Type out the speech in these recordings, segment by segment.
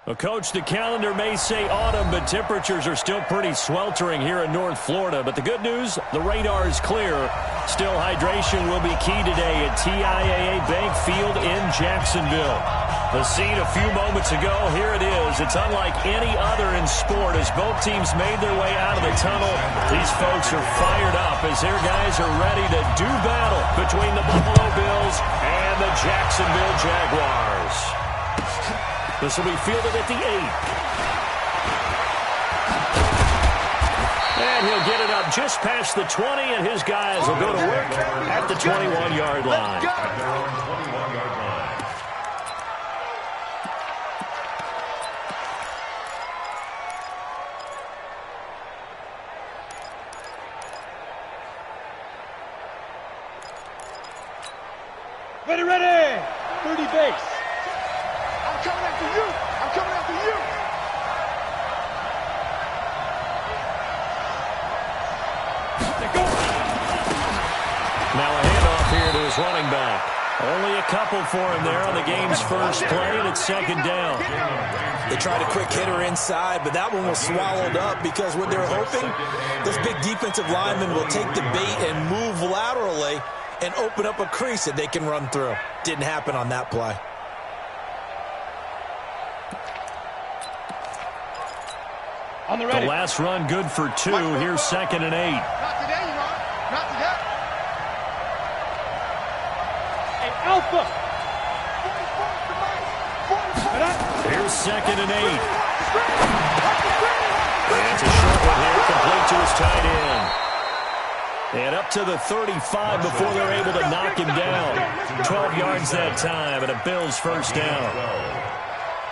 Well, Coach, the calendar may say autumn, but temperatures are still pretty sweltering here in North Florida. But the good news, the radar is clear. Still, hydration will be key today at TIAA Bank Field in Jacksonville. The scene a few moments ago, here it is. It's unlike any other in sport as both teams made their way out of the tunnel. These folks are fired up as their guys are ready to do battle between the Buffalo Bills and the Jacksonville Jaguars. This will be fielded at the 8. And he'll get it up just past the 20, and his guys will go to work at the 21-yard line. Ready, ready! 30 base. I'm coming after you! I'm coming after you! Now a handoff here to his running back. Only a couple for him there on the game's first play, and it's second down. They tried a quick hitter inside, but that one was swallowed up because what they're hoping, those big defensive linemen will take the bait and move laterally and open up a crease that they can run through. Didn't happen on that play. On the ready. The last run good for 2. Here's second and 8. Not today, you are. Not today. Hey, Alpha. Here's second and 8. And it's a short one here, complete to his tight end. And up to the 35 before they're able to knock him down. 12 yards that time, and a Bills first down.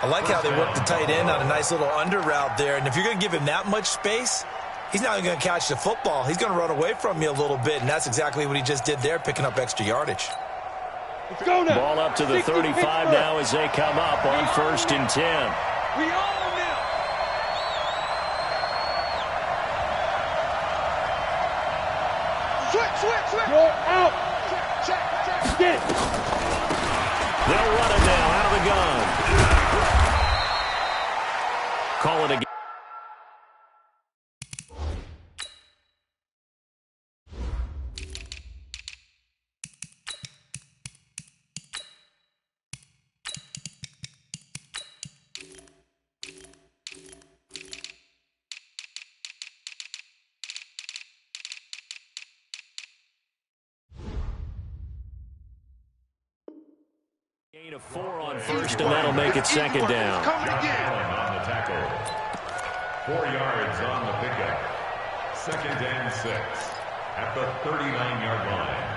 I like how they work the tight end on a nice little under route there. And if you're going to give him that much space, he's not even going to catch the football. He's going to run away from you a little bit, and that's exactly what he just did there, picking up extra yardage. Let's go now. Ball up to the 35 now as they come up on 1st and 10. We all now. Switch. Go out. Check. Get it. They'll run it now out of the gun. Call it again. Gain of 4 on 1st, and that'll make it second down. Coming again. On the tackle. 4 yards on the pickup. 2nd and 6 at the 39-yard line.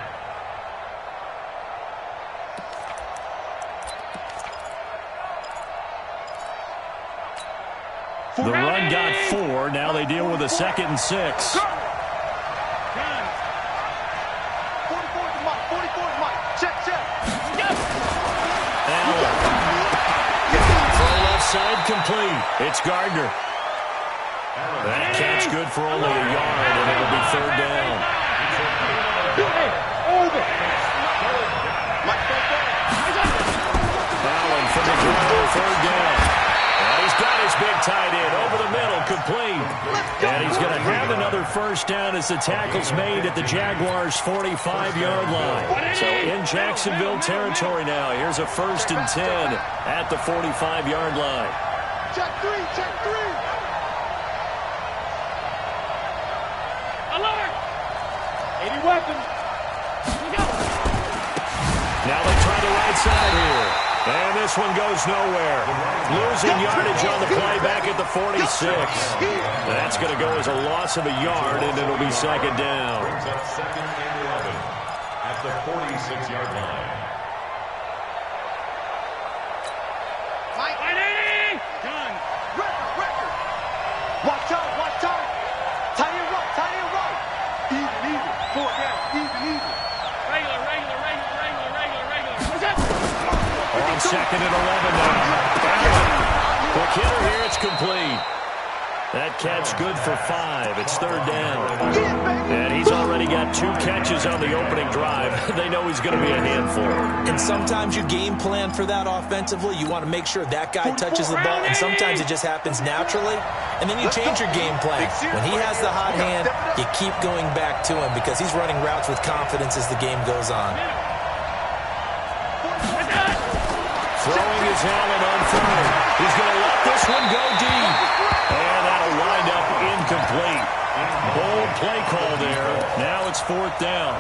The run got 4. Now they deal with a 2nd and 6. 44 Mike. Check. Allen. Full left side complete. It's Gardner. That catch good for only a yard, and it'll be 3rd down. Allen from the ground, 3rd down. And he's got his big tight end over the middle, complete. And he's going to have another first down as the tackle's made at the Jaguars' 45-yard line. So in Jacksonville territory now. Here's a 1st and 10 at the 45-yard line. Check three. Alert. 80 weapons. Now they try the right side here. And this one goes nowhere. Losing yardage on the play back at the 46. That's going to go as a loss of a yard, and it'll be 2nd down. Brings up 2nd and 11 at the 46-yard line. Mike. Done. Record. Watch out. Tie it right. Even. 4 down. Even. Regular. What's that? On 2nd and 11 now. Quick hitter here, it's complete. That catch good for 5. It's third down. And he's already got 2 catches on the opening drive. They know he's going to be a handful. And sometimes you game plan for that offensively. You want to make sure that guy touches the ball, and sometimes it just happens naturally. And then you change your game plan. When he has the hot hand, you keep going back to him because he's running routes with confidence as the game goes on. Throwing his Allen on third. He's going to let this one go deep. And that'll wind up incomplete. Bold play call there. Now it's fourth down.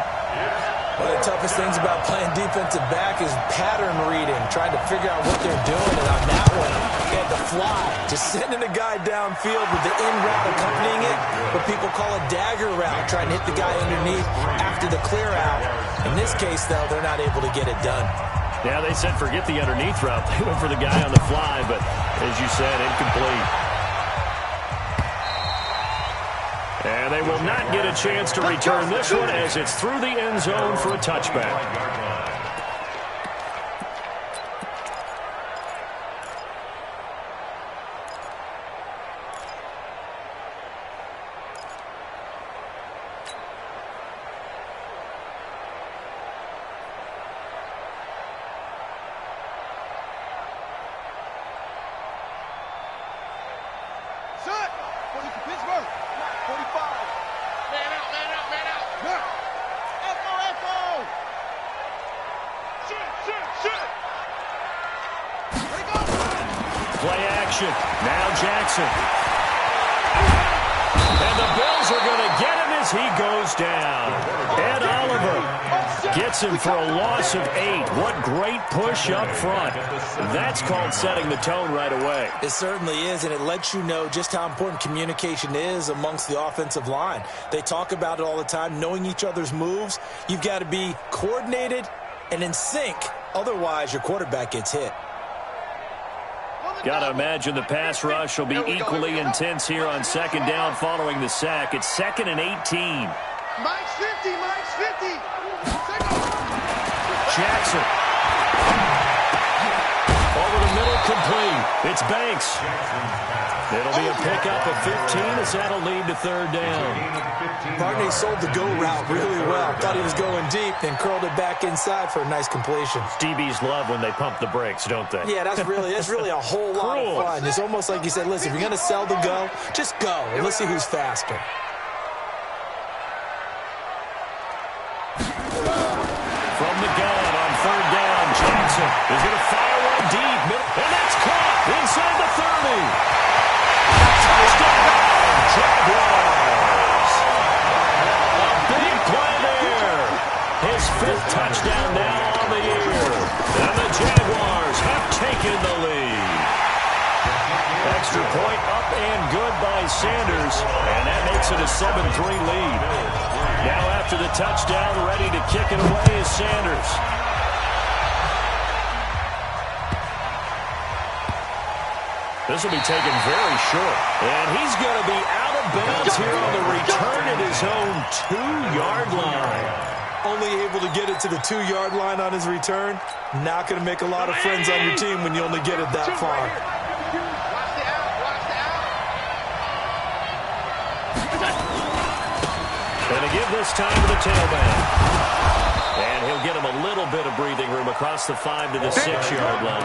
One of the toughest things about playing defensive back is pattern reading, trying to figure out what they're doing. And on that one, he had to fly, just sending a guy downfield with the in route accompanying it, what people call a dagger route, trying to hit the guy underneath after the clear out. In this case, though, they're not able to get it done. Yeah, they said forget the underneath route. They went for the guy on the fly, but as you said, incomplete. And they will not get a chance to return this one as it's through the end zone for a touchback. Play action. Now Jackson. And the Bills are going to get him as he goes down. Ed Oliver gets him for a loss of 8. What great push up front. That's called setting the tone right away. It certainly is, and it lets you know just how important communication is amongst the offensive line. They talk about it all the time, knowing each other's moves. You've got to be coordinated and in sync. Otherwise, your quarterback gets hit. Got to imagine the pass rush will be equally intense here on second down following the sack. It's 2nd and 18. Mike's 50, Mike's 50. Jackson. Over the middle, complete. It's Banks. It'll be a pickup of 15 as that'll lead to third down. Barney sold the go route really well. Thought he was going deep, then curled it back inside for a nice completion. DBs love when they pump the brakes, don't they? Yeah, that's really a whole lot of fun. It's almost like you said, listen, if you're going to sell the go, just go, and let's see who's faster. From the gun on third down, Jackson is going to fire one deep, and that's caught inside the 30. Touchdown, Jaguars. A big play there. His 5th touchdown now on the year. And the Jaguars have taken the lead. Extra point up and good by Sanders, and that makes it a 7-3 lead. Now after the touchdown, ready to kick it away is Sanders. This will be taken very short. And he's going to be out of bounds here on the return at his own 2-yard line. Only able to get it to the 2-yard line on his return. Not going to make a lot of friends on your team when you only get it that far. And to give this time to the tailback. And he'll get him a little bit of breathing room across the 5 to the 6-yard line.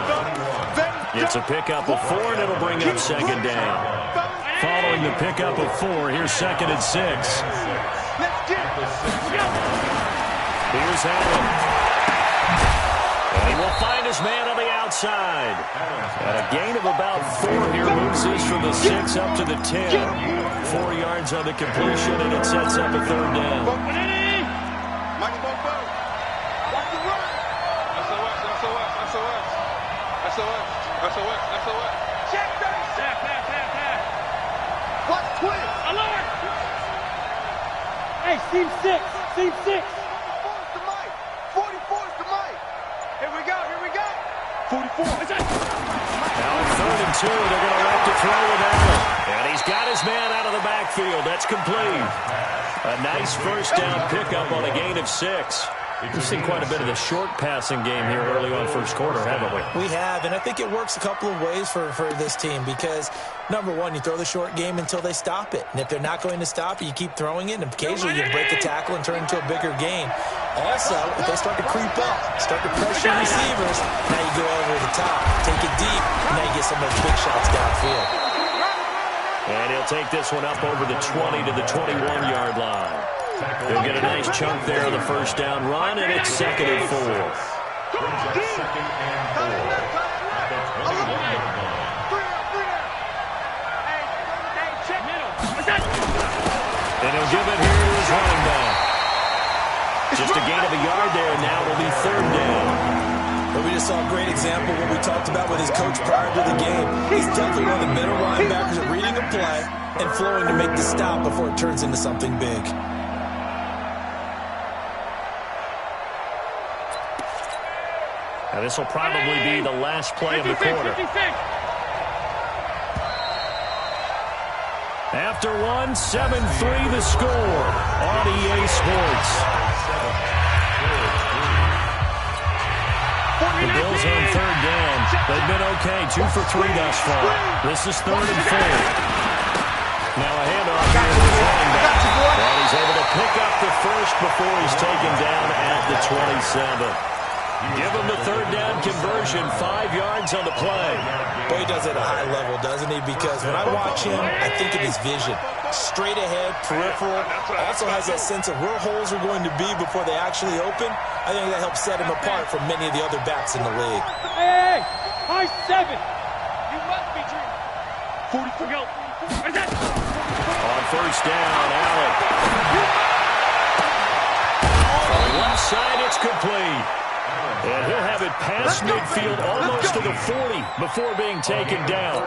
It's a pickup of 4, and it'll bring up second down. Following the pickup of 4, here's 2nd and 6. Here's Allen. And he will find his man on the outside. And a gain of about 4 here moves this from the 6 up to the 10. 4 yards on the completion, and it sets up a third down. Check that. Pass. Watch twin. Alert. Hey, seam 6. 44's to Mike. 44's to Mike. Here we go. 44. Now on 3rd and 2, they're going to have to throw with Allen. And he's got his man out of the backfield. That's complete. A nice first down pickup on a gain of 6. We've seen quite a bit of the short passing game here early on first quarter, haven't we? We have, and I think it works a couple of ways for this team because, number one, you throw the short game until they stop it. And if they're not going to stop it, you keep throwing it, and occasionally you break a tackle and turn it into a bigger gain. Also, if they start to creep up, start to pressure receivers, now you go over the top, take it deep, and now you get some of those big shots downfield. And he'll take this one up over the 20 to the 21-yard line. He'll get a nice chunk there on the first down run, and it's 2nd and 4. Brings up 2nd and 4 at the 21-yard line. And he'll give it here to his running back. Just a gain of a yard there, and now it'll be 3rd down. But we just saw a great example of what we talked about with his coach prior to the game. He's definitely one of the middle linebackers at reading a play and flowing to make the stop before it turns into something big. Now this will probably be the last play of the quarter. 56. After one, 7-3 the score on EA Sports. The Bills on 3rd down. They've been okay, 2 for 3 thus far. This is 3rd and 4. Now a handoff here to the running back. And he's able to pick up the first before he's taken down at the 27. Give him the 3rd down conversion, 5 yards on the play. Boy, he does it at a high level, doesn't he? Because when I watch him, I think of his vision. Straight ahead, peripheral. Also has that sense of where holes are going to be before they actually open. I think that helps set him apart from many of the other backs in the league. Hey, high 7. You must be dreaming. 44. Go. On first down, Allen. On the left side, it's complete. And he'll have it past midfield almost to the 40 before being taken down.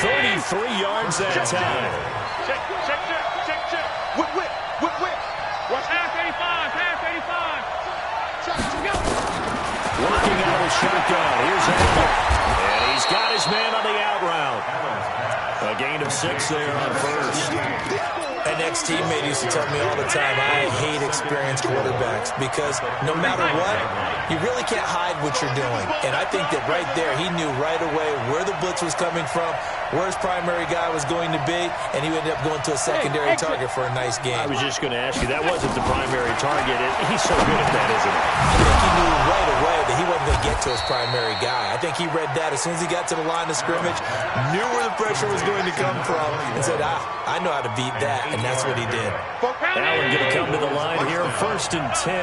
33 yards that time. Check. Whip. Watch half 85, half 85. Working out of the shotgun. Here's Allen. And he's got his man on the out route. A gain of 6 there on first. An ex-teammate used to tell me all the time, I hate experienced quarterbacks because no matter what, you really can't hide what you're doing. And I think that right there, he knew right away where the blitz was coming from, where his primary guy was going to be, and he ended up going to a secondary target for a nice game. I was just going to ask you, that wasn't the primary target. He's so good at that, isn't he? I think he knew right away that he wasn't going to get to his primary guy. I think he read that as soon as he got to the line of scrimmage, knew where the pressure was going to come from, and said, I know how to beat that, and that's what he did. Allen going to come to the line here, 1st and 10.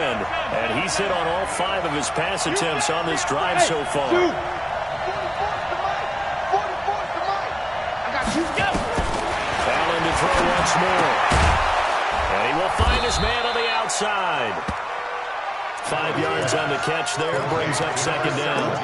And he's hit on all 5 of his pass attempts on this drive so far. 44's the mic. I got you. Allen to throw once more. And he will find his man on the outside. 5 yards on the catch there, brings up 2nd down.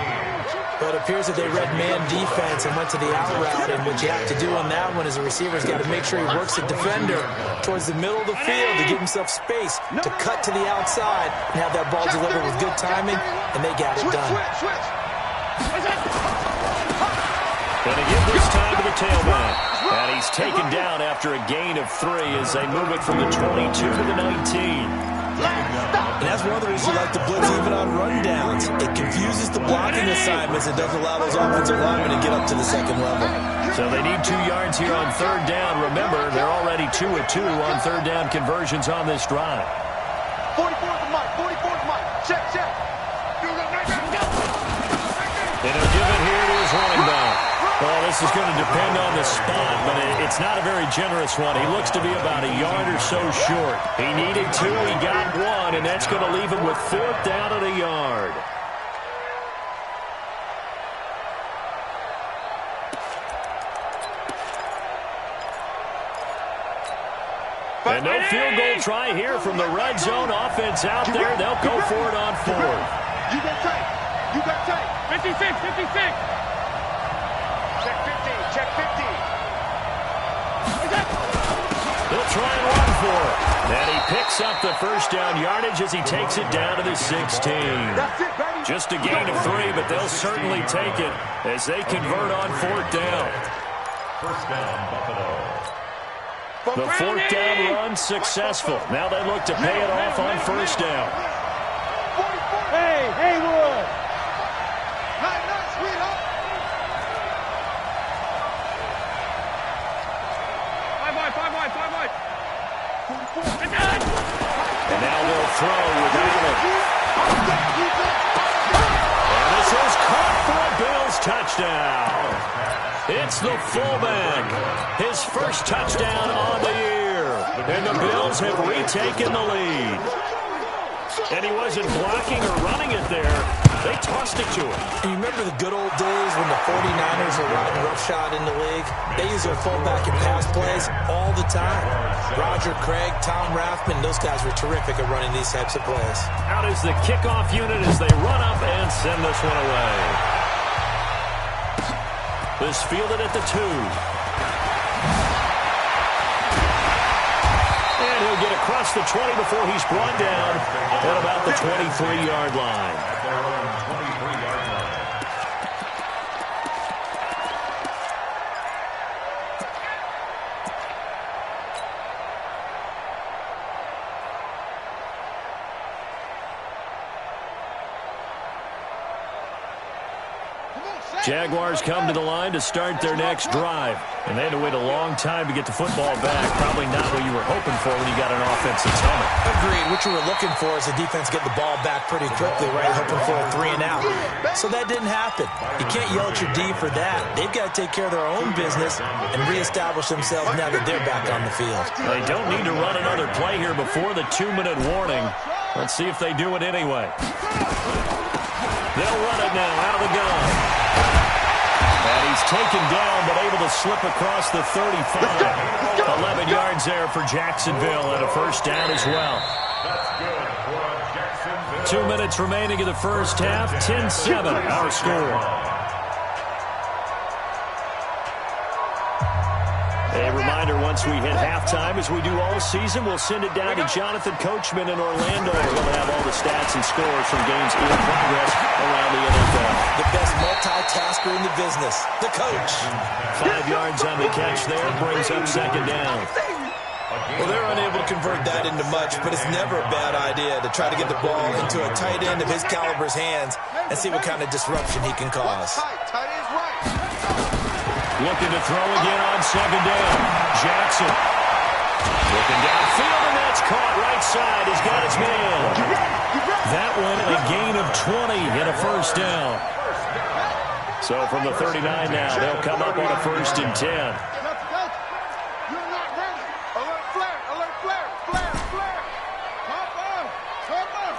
But it appears that they read man defense and went to the out route, and what you have to do on that one is a receiver's got to make sure he works the defender towards the middle of the field to give himself space to cut to the outside and have that ball delivered with good timing, and they got it done. Going to give this time to the tailback. And he's taken down after a gain of 3 as they move it from the 22 to the 19. And that's one of the reasons you like to blitz even on rundowns. It confuses the blocking assignments. It doesn't allow those offensive linemen to get up to the second level. So they need 2 yards here on 3rd down. Remember, they're already 2 of 2 on 3rd down conversions on this drive. 44's the mic. 44's the mic. Check. And he'll give it here to his running back. Well, this is going to depend on the spot, but it's not a very generous one. He looks to be about a yard or so short. He needed 2, he got 1, and that's going to leave him with 4th down at a yard. And no field goal try here from the red zone offense out there. They'll go for it on 4th. You got tape. 56. Check 50. They'll try and run for it. And he picks up the first down yardage as he takes it down to the 16. That's it, baby. Just a gain of 3, but they'll certainly take it as they convert on 4th down. First down, Buffalo. The fourth down run successful. Now they look to pay it off on first down. Hey, Haywood. Nice, sweetheart. Five wide. And now they'll throw with Allen. And this is caught for a Bills touchdown. It's the fullback. His first touchdown on the year. And the Bills have retaken the lead. And he wasn't blocking or running it there. They tossed it to him. And you remember the good old days when the 49ers were riding roughshod in the league? They use their fullback in pass plays all the time. Roger Craig, Tom Rathman, those guys were terrific at running these types of plays. Out is the kickoff unit as they run up and send this one away. This fielded at the 2. And he'll get across the 20 before he's brought down at about the 23-yard line. Jaguars come to the line to start their next drive. And they had to wait a long time to get the football back. Probably not what you were hoping for when you got an offensive helmet. Agreed. What you were looking for is the defense get the ball back pretty quickly, right? Hoping for a 3 and out. So that didn't happen. You can't yell at your D for that. They've got to take care of their own business and reestablish themselves now that they're back on the field. They don't need to run another play here before the 2-minute warning. Let's see if they do it anyway. They'll run it now out of the gun. And he's taken down, but able to slip across the 35. 11 yards there for Jacksonville, and a first down as well. 2 minutes remaining in the first half. 10-7, our score. A reminder, once we hit halftime, as we do all season, we'll send it down to Jonathan Coachman in Orlando. We'll have all the stats and scores from games in progress around the NFL. The best multitasker in the business, the coach. 5 yards on the catch there, brings up second down. Well, they're unable to convert that into much, but it's never a bad idea to try to get the ball into a tight end of his caliber's hands and see what kind of disruption he can cause. Tight end's right. Looking to throw again on second down. Jackson. Looking downfield, and that's caught right side. He's got his man. That one a gain of 20 and a first down. So from the 39 now, they'll come up on a 1st and 10. You're not ready. Alert flare. Come on.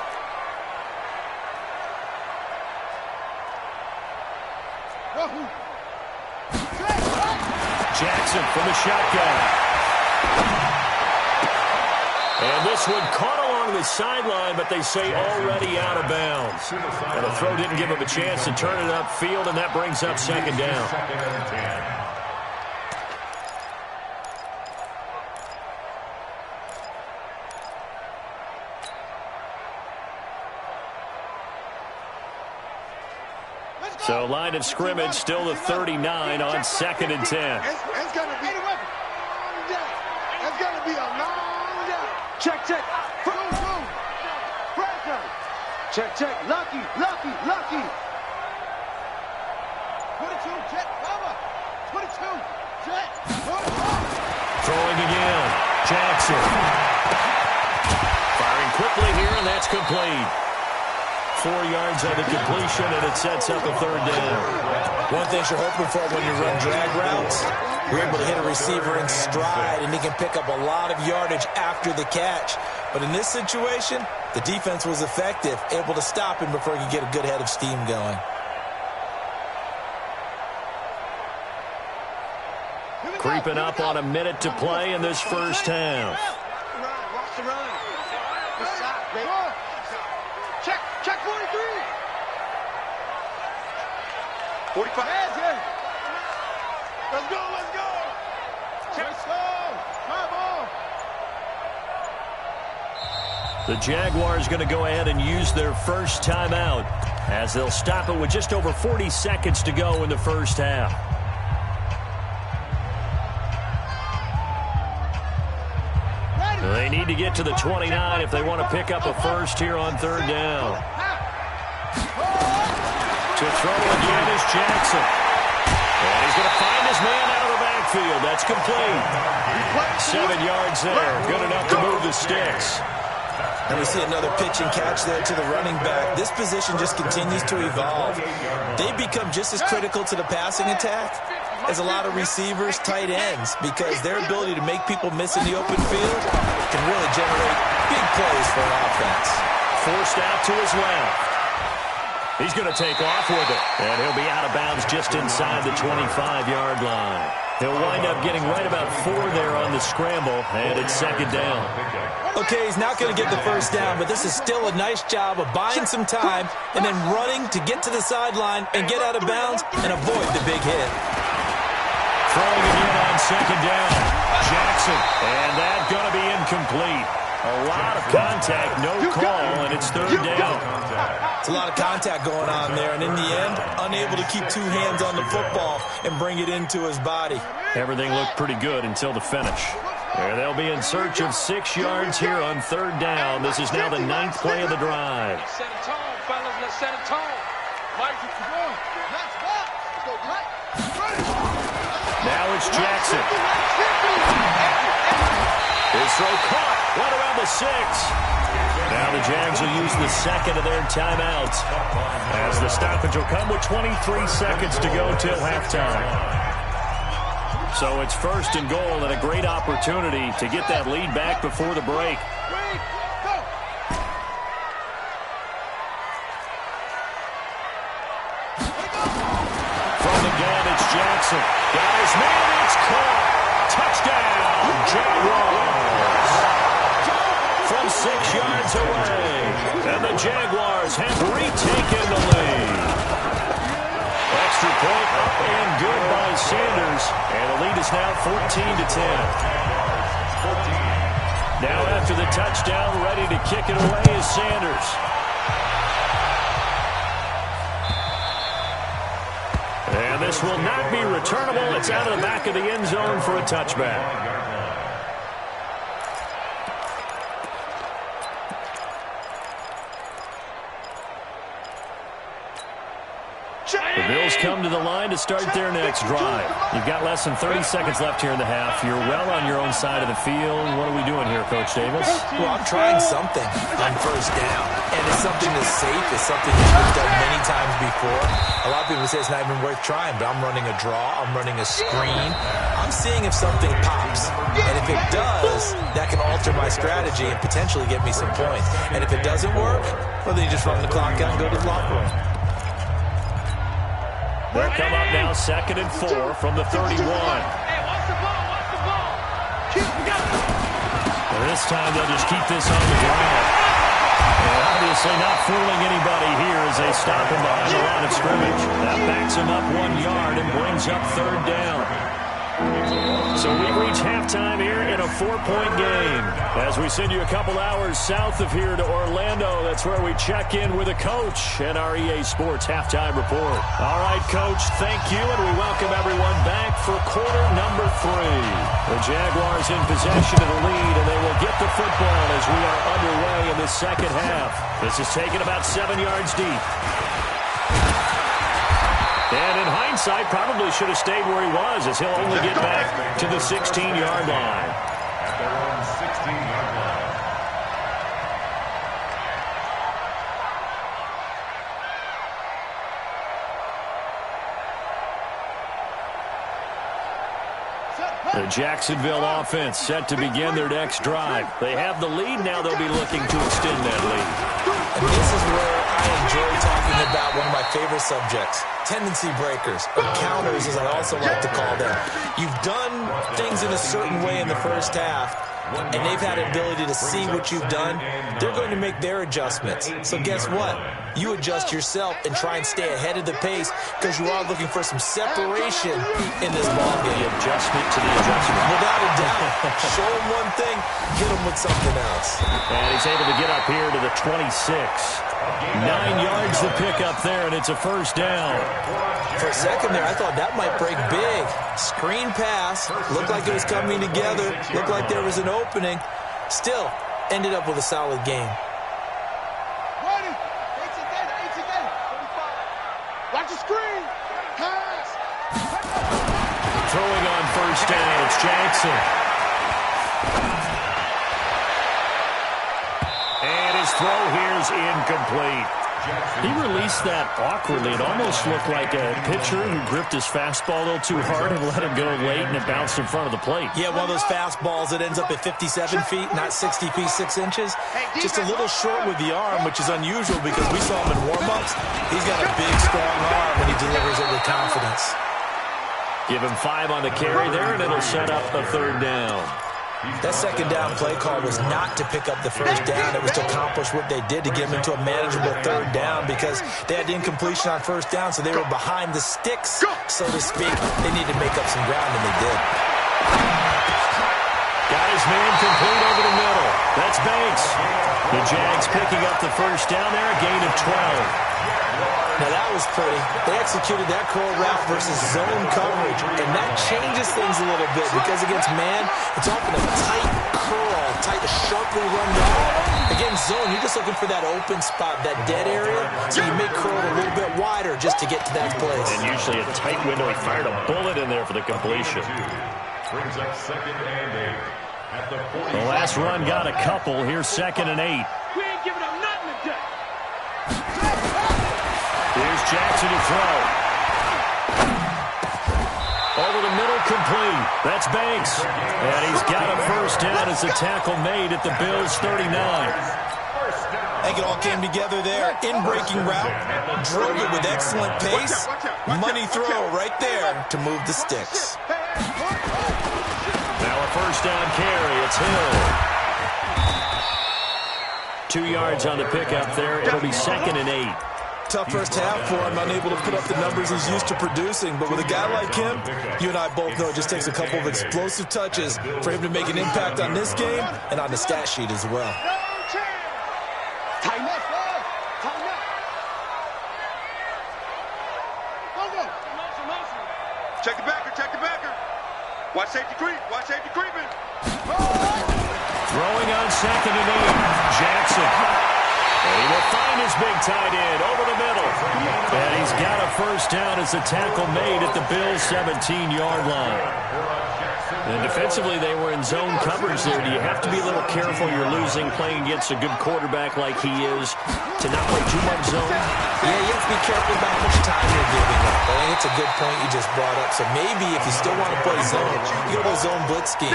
Wahoo. Jackson from the shotgun. And this one caught along the sideline, but they say already out of bounds. And the throw didn't give him a chance to turn it upfield, and that brings up second down. So line of scrimmage still the 39 on 2nd and 10. It's gonna be a long day. It's gonna be a long day. Check. Boom. Pressure. Check. Lucky. 22, jet, cover. 22, jet. Throwing again. Jackson. Firing quickly here, and that's complete. 4 yards on the completion, and it sets up a 3rd down. One thing you're hoping for when you run drag routes, you're able to hit a receiver in stride, and he can pick up a lot of yardage after the catch. But in this situation, the defense was effective, able to stop him before he could get a good head of steam going. Creeping up on a minute to play in this first half. Watch the run. Good shot, baby. Check 43. 45. Yeah. Let's go. Check. Come on. The Jaguars going to go ahead and use their first timeout as they'll stop it with just over 40 seconds to go in the first half. They need to get to the 29 if they want to pick up a first here on third down. To throw again is Jackson. And he's going to find his man out of the backfield. That's complete. 7 yards there. Good enough to move the sticks. And we see another pitch and catch there to the running back. This position just continues to evolve. They become just as critical to the passing attack as a lot of receivers, tight ends, because their ability to make people miss in the open field can really generate big plays for an offense. Forced out to his left. He's going to take off with it, and he'll be out of bounds just inside the 25-yard line. He'll wind up getting right about 4 there on the scramble, and it's second down. Okay, he's not going to get the first down, but this is still a nice job of buying some time and then running to get to the sideline and get out of bounds and avoid the big hit. Throwing again on second down. Jackson, and that's going to be incomplete. A lot of contact, no call, and it's third down. It's a lot of contact going on there, and in the end, unable to keep 2 hands on the football and bring it into his body. Everything looked pretty good until the finish. There they'll be in search of 6 yards here on third down. This is now the 9th play of the drive. Let's set a tone, fellas. Let's set a tone. Now it's Jackson. His throw caught. Right around the 6. Now the Jags will use the second of their timeouts, as the stoppage will come with 23 seconds to go till halftime. So it's first and goal, and a great opportunity to get that lead back before the break. From the gun, it's Jackson. Got his man, it's caught. Touchdown, Jaguars. From 6 yards away, and the Jaguars have retaken the lead. Extra point up and good by Sanders, and the lead is now 14-10. Now after the touchdown, ready to kick it away is Sanders. And this will not be returnable. It's out of the back of the end zone for a touchback. The Bills come to the line to start their next drive. You've got less than 30 seconds left here in the half. You're well on your own side of the field. What are we doing here, Coach Davis? Well, I'm trying something on first down. And it's something that's safe. It's something that we've done many times before. A lot of people say it's not even worth trying, but I'm running a draw. I'm running a screen. I'm seeing if something pops. And if it does, that can alter my strategy and potentially get me some points. And if it doesn't work, well, then you just run the clock out and go to the locker room. They'll come up now, 2nd and 4 from the 31. Hey, watch the ball, watch the ball. And this time they'll just keep this on the ground. And obviously not fooling anybody here as they stop him behind the line of scrimmage. That backs him up 1 yard and brings up third down. So we reach halftime here in a 4-point game. As we send you a couple hours south of here to Orlando, that's where we check in with a coach and our EA Sports halftime report. All right, Coach, thank you, and we welcome everyone back for quarter number 3. The Jaguars in possession of the lead, and they will get the football as we are underway in the second half. This is taken about 7 yards deep. And in hindsight, probably should have stayed where he was, as he'll only get back to the 16-yard line. At their own 16-yard line. The Jacksonville offense set to begin their next drive. They have the lead now. They'll be looking to extend that lead. And this is where I enjoy talking about one of my favorite subjects, tendency breakers, or counters as I also like to call them. You've done things in a certain way in the first half, and they've had an ability to see what you've done. They're going to make their adjustments. So guess what? You adjust yourself and try and stay ahead of the pace because you are looking for some separation in this ballgame. The adjustment to the adjustment. Without a doubt. Show them one thing, hit them with something else. And he's able to get up here to the 26. 9 yards to pick up there, and it's a first down. For a second there, I thought that might break big. Screen pass. Looked like it was coming together. Looked like there was an opening. Still, ended up with a solid game. Ready. 18 data. 45. Watch the screen. Pass. Throwing on first down, it's Jackson. And his throw here is incomplete. He released that awkwardly. It almost looked like a pitcher who gripped his fastball a little too hard and let him go late, and it bounced in front of the plate. Yeah, one of those fastballs that ends up at 57 feet, not 60 feet, 6 inches. Just a little short with the arm, which is unusual because we saw him in warm-ups. He's got a big, strong arm when he delivers it with confidence. Give him 5 on the carry there, and it'll set up a third down. That second down play call was not to pick up the first down. It was to accomplish what they did to get them into a manageable third down because they had the incompletion on first down, so they were behind the sticks, so to speak. They needed to make up some ground, and they did. Got his man complete over the middle. That's Banks. The Jags picking up the first down there, a gain of 12. Now, that was pretty. They executed that curl route versus zone coverage, and that changes things a little bit because against man, it's often a tight curl, a sharply run route. Against zone, you're just looking for that open spot, that dead area, so you may curl it a little bit wider just to get to that place. And usually a tight window. He fired a bullet in there for the completion. Brings up 2nd and 8 at the 40. The last run got a couple. Here's 2nd and 8. We ain't giving up nothing today. Here's Jackson to throw. Over the middle, complete. That's Banks. And he's got a first down as the tackle made at the Bills' 39. I think it all came together there. In-breaking route, drove it with excellent pace. Money throw right there to move the sticks. Now a first down carry. It's Hill. 2 yards on the pickup there. It'll be 2nd and 8. Tough first half for him, unable to put up the numbers he's used to producing. But with a guy like him, you and I both know it just takes a couple of explosive touches for him to make an impact on this game and on the stat sheet as well. Tighten up, tighten up. Go. Check the backer. Watch safety creeping. Throwing on 2nd and 8. Jackson. And he will find his big tight end over the middle. And he's got a first down as the tackle made at the Bills' 17-yard line. And defensively, they were in zone coverage there. Do you have to be a little careful? You're losing playing against a good quarterback like he is to not play too much zone? Yeah, you have to be careful about how much time you're giving up. I think it's a good point you just brought up. So maybe if you still want to play zone, you go to a zone blitz scheme.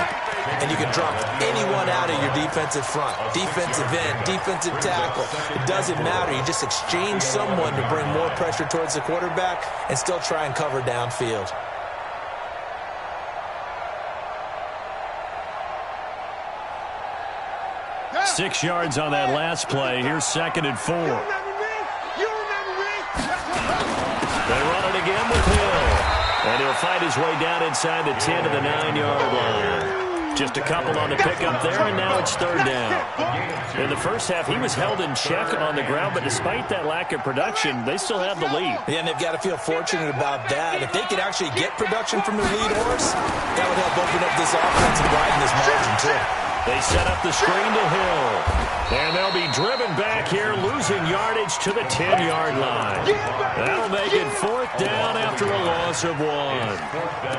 And you can drop anyone out of your defensive front. Defensive end, defensive tackle. It doesn't matter. You just exchange someone to bring more pressure towards the quarterback and still try and cover downfield. Yeah. 6 yards on that last play. Here's 2nd and 4. You remember me? They run it again with Hill. And he'll find his way down inside the 10 to the 9-yard line. Just a couple on the pickup there, and now it's 3rd down. In the first half, he was held in check on the ground, but despite that lack of production, they still have the lead. Yeah, and they've got to feel fortunate about that. If they could actually get production from their lead horse, that would help open up this offense and widen this margin, too. They set up the screen to Hill. And they'll be driven back here, losing yardage to the 10-yard line. That'll make it 4th down after a loss of 1.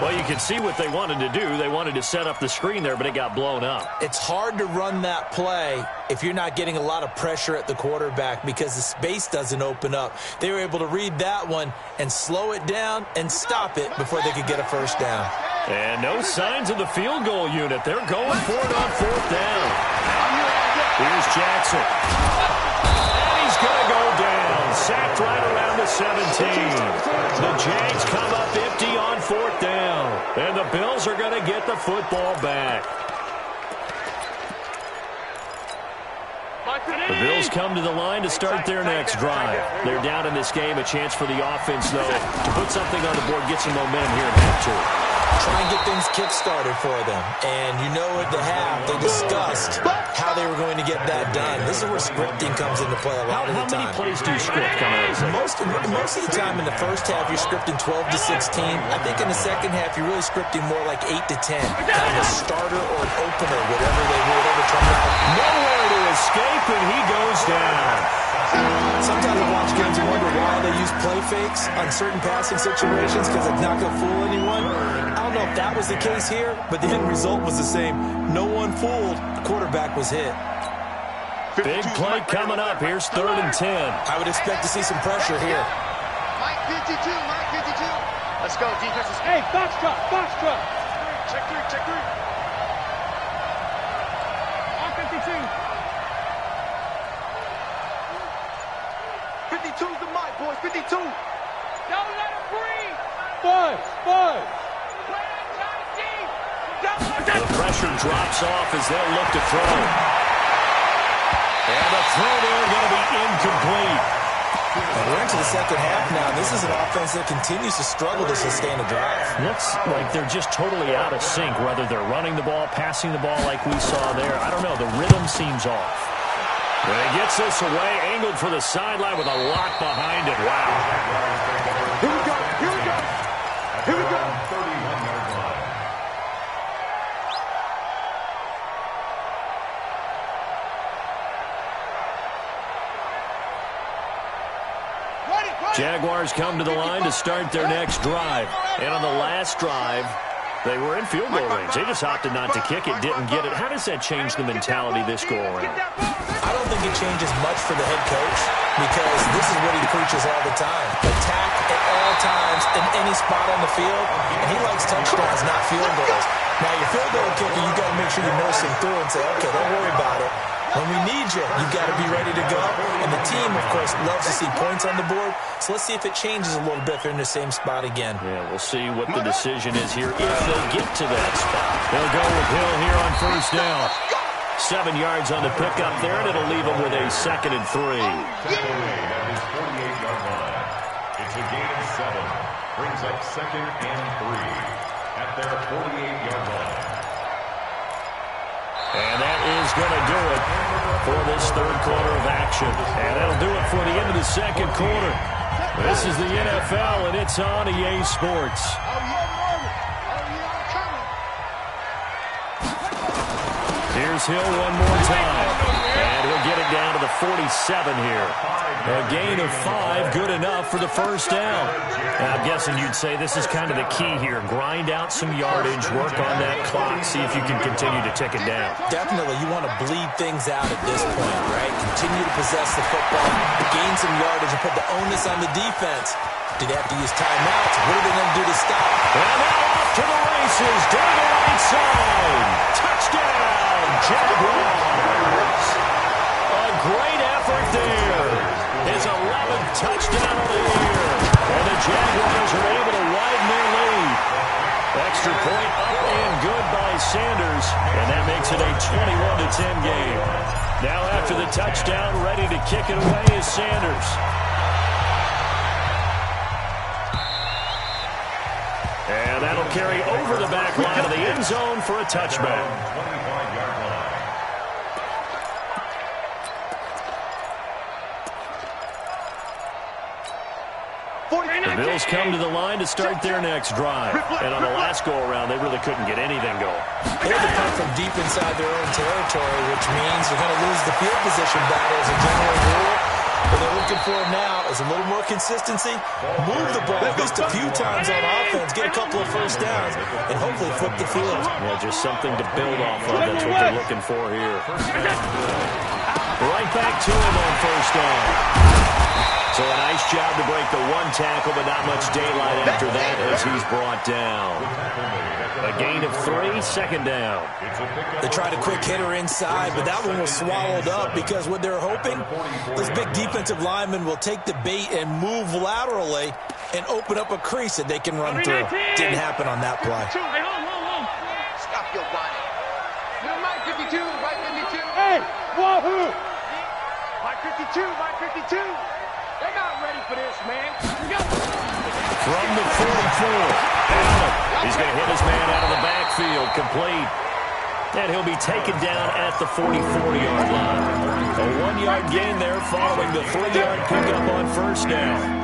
Well, you can see what they wanted to do. They wanted to set up the screen there, but it got blown up. It's hard to run that play if you're not getting a lot of pressure at the quarterback because the space doesn't open up. They were able to read that one and slow it down and stop it before they could get a first down. And no signs of the field goal unit. They're going for it on 4th down. Here's Jackson. And he's going to go down. Sacked right around the 17. The Jags come up empty on 4th down. And the Bills are going to get the football back. The Bills come to the line to start their next drive. They're down in this game. A chance for the offense, though, to put something on the board, get some momentum here in half 2. try and get things kick-started for them. And you know at the half, they discussed how they were going to get that done. This is where scripting comes into play a lot of the time. How many plays do you script coming out? Most of the time in the first half, you're scripting 12 to 16. I think in the second half, you're really scripting more like 8 to 10. Kind of a starter or an opener, whatever turn out. Nowhere to escape, and he goes down. Sometimes I watch games and wonder why they use play fakes on certain passing situations because it's not going to fool anyone. I don't know if that was the case here, but the end result was the same. No one fooled. The quarterback was hit. Big play coming up. Here's 3rd and 10. I would expect to see some pressure here. Mike 52, Mike 52. Let's go, defense. Hey, box truck, box truck. Check three, check three. On 52. 52's the mic, boys. 52. Don't let him breathe. Buzz. The pressure drops off as they'll look to throw. And the throw there going to be incomplete. And we're into the second half now. This is an offense that continues to struggle to sustain a drive. Looks like they're just totally out of sync, whether they're running the ball, passing the ball like we saw there. I don't know. The rhythm seems off. And he gets this away, angled for the sideline with a lot behind it. Wow. Here we go. Here we go. Here we go. 31-yard line. Jaguars come to the line to start their next drive. And on the last drive, they were in field goal range. They just opted not to kick it, didn't get it. How does that change the mentality this go around? I don't think it changes much for the head coach because this is what he preaches all the time. Attack at all times in any spot on the field. And he likes touchdowns, not field goals. Now, your field goal kicker, you got to make sure you're nursing through and say, okay, don't worry about it. When we need you, you've got to be ready to go. And the team, of course, loves to see points on the board. So let's see if it changes a little bit if they're in the same spot again. Yeah, we'll see what the decision is here if they get to that spot. They'll go with Hill here on 1st down. 7 yards on the pickup there, and it'll leave them with a 2nd and 3. At his 48-yard line. It's a gain of 7. Brings up 2nd and 3 at their 48-yard line. And that is going to do it for this 3rd quarter of action. And that'll do it for the end of the 2nd quarter. This is the NFL, and it's on EA Sports. Here's Hill one more time. And he'll get it down to the 47 here. A gain of 5, good enough for the 1st down. And I'm guessing you'd say this is kind of the key here. Grind out some yardage, work on that clock, see if you can continue to tick it down. Definitely, you want to bleed things out at this point, right? Continue to possess the football, gain some yardage, and put the onus on the defense. Do they have to use timeouts? What are they going to do to stop? And now off to the races, down the right side. Touchdown, Jaguars. A great effort there. His 11th touchdown of the year. And the Jaguars are able to widen their lead. Extra point up and good by Sanders. And that makes it a 21-10 game. Now after the touchdown, ready to kick it away is Sanders. And that'll carry over the back line of the end zone for a touchback. 25-yard line. The Bills come to the line to start their next drive. And on the last go-around, they really couldn't get anything going. They had to come from deep inside their own territory, which means they're going to lose the field position battle as a general rule. What they're looking for now is a little more consistency, move the ball at least a few times on offense, get a couple of 1st downs, and hopefully flip the field. Yeah, just something to build off of. That's what they're looking for here. Right back to him on 1st down. So a nice job to break the 1 tackle, but not much daylight after that as he's brought down. A gain of 3, 2nd down. They tried a quick hitter inside, but that one was swallowed up because what they're hoping, those big defensive linemen will take the bait and move laterally and open up a crease that they can run through. Didn't happen on that play. Stop your body. Mike 52, Mike 52. Hey, wahoo! Mike 52, Mike 52. They're not ready for this, man. Here we go. From the 44, Allen. He's going to hit his man out of the backfield, complete. And he'll be taken down at the 44-yard line. A 1-yard gain there following the 3-yard pickup on first down.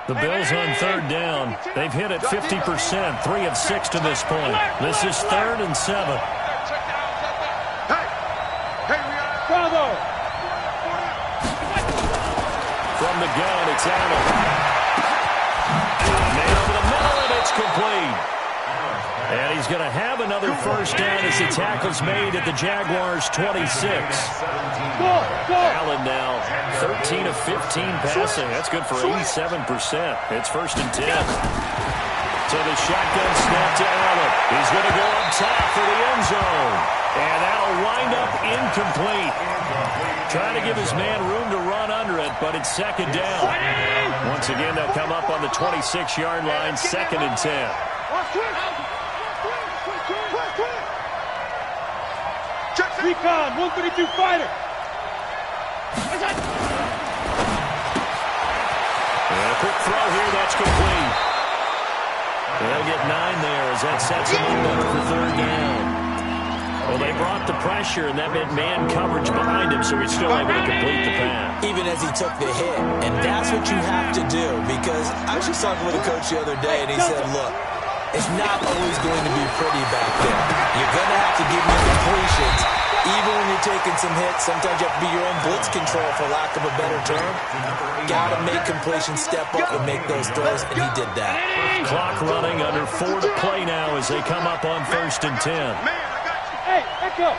The Bills on third down. They've hit it 50%, 3 of 6 to this point. This is 3rd and 7. Bravo! From the gun, it's Allen. Man over the middle, and it's complete. And he's going to have another first down as the tackle's made at the Jaguars' 26. Allen now 13 of 15 passing. That's good for 87%. It's 1st and 10. So the shotgun snap to Allen. He's going to go up top for the end zone. And that'll wind up incomplete. Trying to give his man room to run under it, but it's 2nd down. Once again, they'll come up on the 26-yard line, 2nd and 10. Recon, 132 fighter. And a quick throw here, that's complete. They'll get 9 there as that sets him up better for 3rd down. Well, they brought the pressure, and that meant man coverage behind him, so he's still able to complete the pass. Even as he took the hit, and that's what you have to do, because I was just talking with a coach the other day, and he said, look, it's not always going to be pretty back there. You're going to have to give me completions. Even when you're taking some hits, sometimes you have to be your own blitz control, for lack of a better term. Got to make completions, step up and make those throws, and he did that. Clock running, under 4 to play now as they come up on 1st and 10. Hey, echo.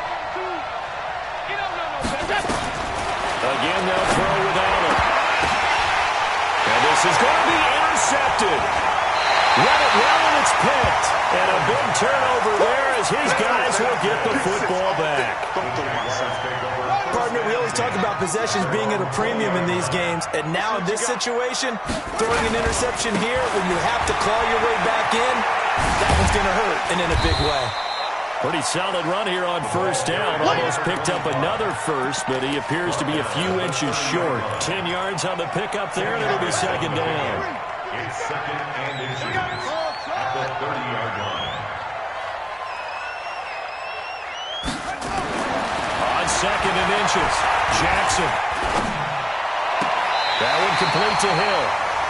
Again, they'll throw with Allen. And this is going to be intercepted. Read it well, and it's picked. And a big turnover there as his guys will get the football back. Partner, we always talk about possessions being at a premium in these games, and now in this situation, throwing an interception here when you have to claw your way back in, that one's going to hurt, and in a big way. Pretty solid run here on 1st down. Almost picked up another first, but he appears to be a few inches short. 10 yards on the pickup there, and it'll be 2nd down. It's 2nd and inches at the 30-yard line. On 2nd and inches, Jackson. That one complete to Hill.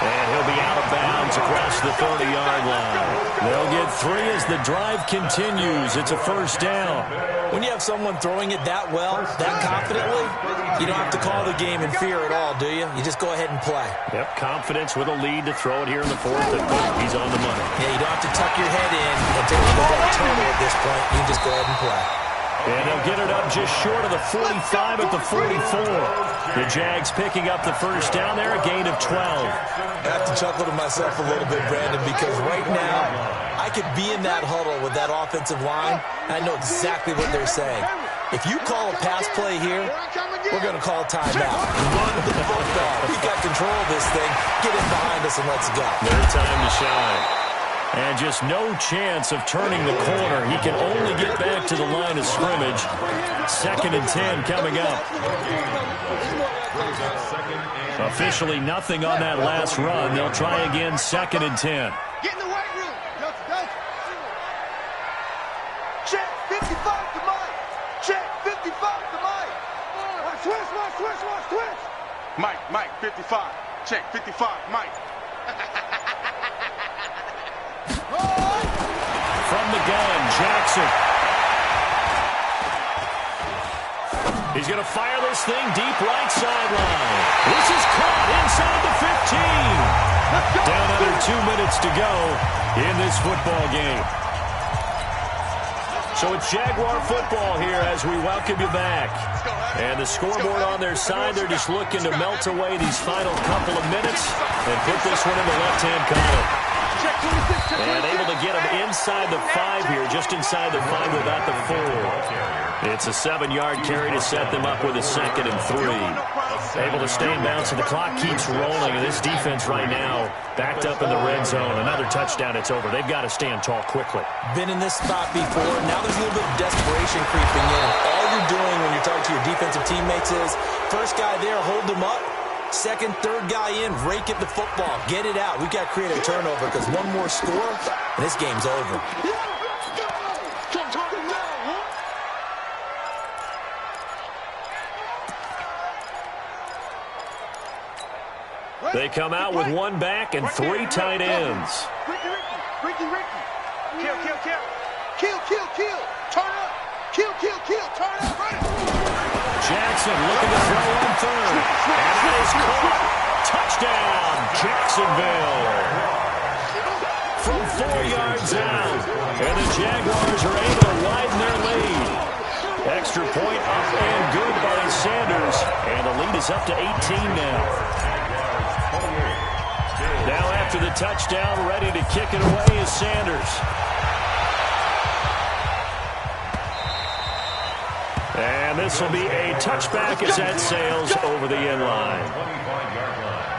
And he'll be out of bounds across the 30-yard line. They'll get 3 as the drive continues. It's a 1st down. When you have someone throwing it that well, that confidently, you don't have to call the game in fear at all, do you? You just go ahead and play. Yep, confidence with a lead to throw it here in the 4th, and he's on the money. Yeah, you don't have to tuck your head in and take a turnover at this point. You can just go ahead and play. And they'll get it up just short of the 45 at the 44. The Jags picking up the 1st down there, a gain of 12. I have to chuckle to myself a little bit, Brandon, because right now I could be in that huddle with that offensive line, and I know exactly what they're saying. If you call a pass play here, we're going to call a timeout. Run the football. We got control of this thing. Get in behind us and let's go. Their time to shine. And just no chance of turning the corner. He can only get back to the line of scrimmage. 2nd and 10 coming up. Officially nothing on that last run. They'll try again, 2nd and 10. Get in the weight room. Check 55 to Mike. Check 55 to Mike. Switch. Mike, 55. Check 55, Mike. From the gun, Jackson. He's going to fire this thing deep right sideline. This is caught inside the 15. Down under 2 minutes to go in this football game. So it's Jaguar football here as we welcome you back. And the scoreboard on their side, they're just looking to melt away these final couple of minutes and put this one in the left-hand column. And able to get him inside the 5 here, just inside the 5 without the 4. It's a 7-yard carry to set them up with a 2nd and 3. Able to stay in bounds, and the clock keeps rolling. And this defense right now backed up in the red zone. Another touchdown, it's over. They've got to stand tall quickly. Been in this spot before. Now there's a little bit of desperation creeping in. All you're doing when you're talking to your defensive teammates is, first guy there, hold him up. Second, third guy in, rake at the football. Get it out. We've got to create a turnover because one more score, and this game's over. They come out with one back and three tight ends. Ricky. Kill. Turn up. Kill. Turn up. Run it. Jackson looking to throw on third. And that is caught. Touchdown, Jacksonville. From 4 yards out. And the Jaguars are able to widen their lead. Extra point up and good by Sanders. And the lead is up to 18 now. Now after the touchdown, ready to kick it away is Sanders. And this will be a touchback as that sails over the end line. 25-yard line.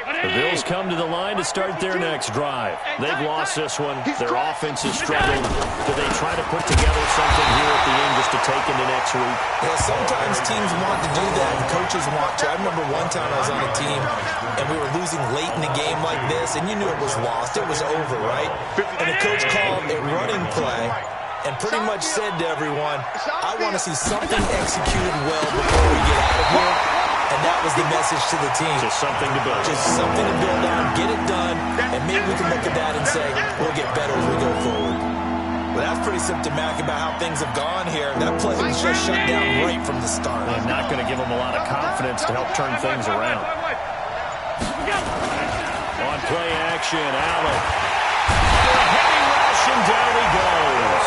The Bills come to the line to start their next drive. They've lost this one. Their offense has struggled. Do they try to put together something here at the end just to take into next week? Yeah, sometimes teams want to do that and coaches want to. I remember one time I was on a team and we were losing late in the game like this, and you knew it was lost. It was over, right? And the coach called a running play and pretty much said to everyone, I want to see something executed well before we get out of here. And that was the message to the team. Just something to build. Just something to build on, get it done, and maybe we can look at that and say, we'll get better as we go forward. But that's pretty symptomatic about how things have gone here. That play was just shut down right from the start. I'm not going to give them a lot of confidence to help turn things around. On play action, Allen. For a heavy rush, and down he goes.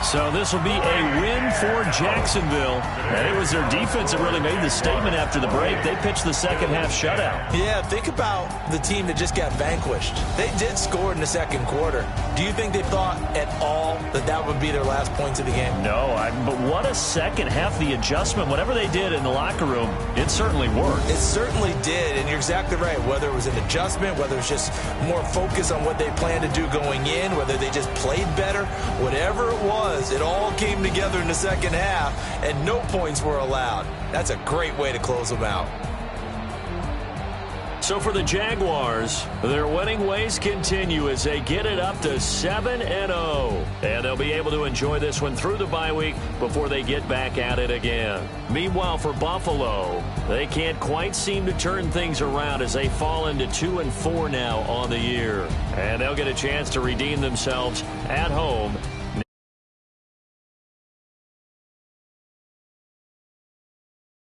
So this will be a win for Jacksonville. And it was their defense that really made the statement after the break. They pitched the second half shutout. Yeah, think about the team that just got vanquished. They did score in the second quarter. Do you think they thought at all that that would be their last points of the game? No, but what a second half. The adjustment, whatever they did in the locker room, it certainly worked. It certainly did, and you're exactly right. Whether it was an adjustment, whether it was just more focus on what they planned to do going in, whether they just played better, whatever it was, it all came together in the second half, and no points were allowed. That's a great way to close them out. So for the Jaguars, their winning ways continue as they get it up to 7-0. And they'll be able to enjoy this one through the bye week before they get back at it again. Meanwhile, for Buffalo, they can't quite seem to turn things around as they fall into 2-4 now on the year. And they'll get a chance to redeem themselves at home